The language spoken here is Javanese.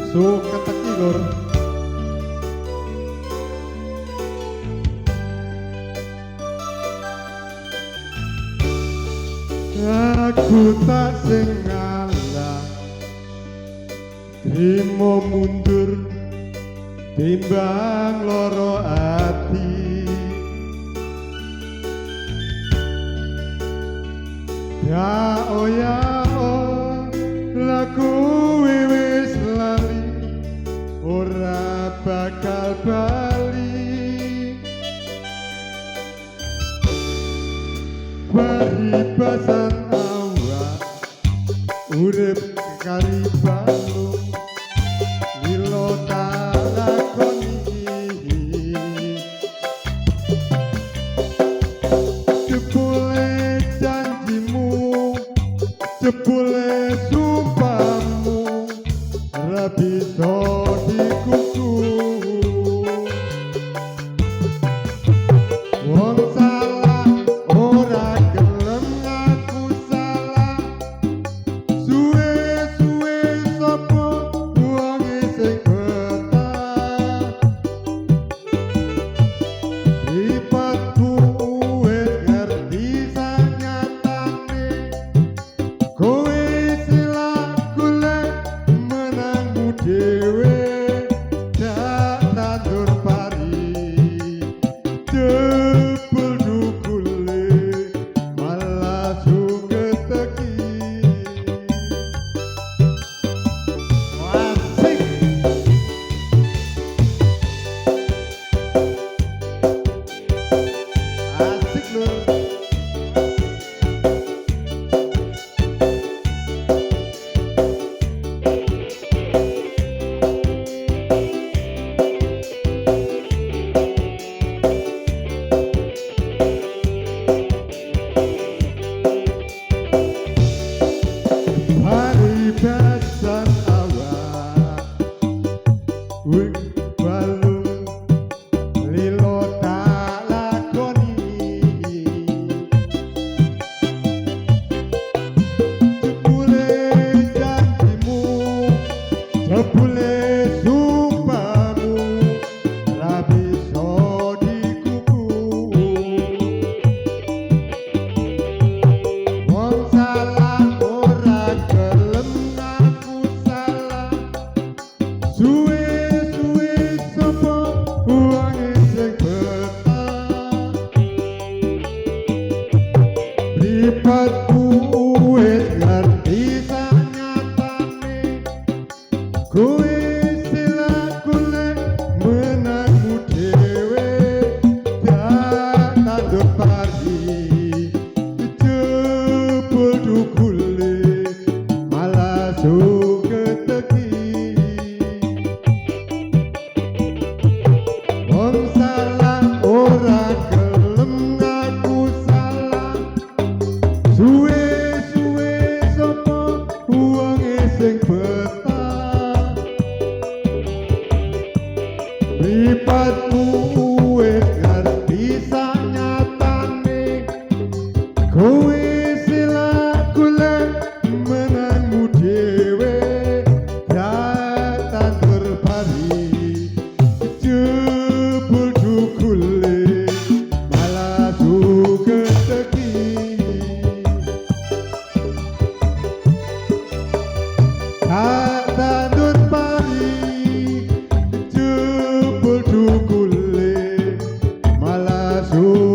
So keteki lur. Aku tak sing ngalah, trimo mundur timbang loro ati. Ya oh ya oh, laku wis lali, ora bakal bali. Paribasan awak, urip karibanmu, lilo tak lakoni. Jebule janjimu, jebule sumpahmu, ra bisa dikuku. Wong salah ora gelem ngaku salah, suwe-suwe sapa wonge sing betah. Ripatku wis ngerti sanyatane, kowe silak golek menangmu dhewe, dak tandur pari jebul dukule malah sugeteki. Asik. Asik lur. Paribasan awak, wing balung lilo tak lakoni. Jebule janjimu, jebule sumpahmu, ra bisa dikuku. Wong salah ora gelem ngaku salah, suwe-suwe sapa wonge sing betah. Mripatku wis ngerti sanyatane, kowe silak golek menangmu dhewe, dak tandur pari jebul dukule malah sugeteki. Wong salah ora gelem ngaku salah, suwe-suwe sapa wonge sing betah. Mripatku wis ngerti sanyatane, kowe silak golek menangmu dhewe, dak tandur pari jebul dukule malah sugeteki. Tak tandur pari jebul dukule malah sugeteki.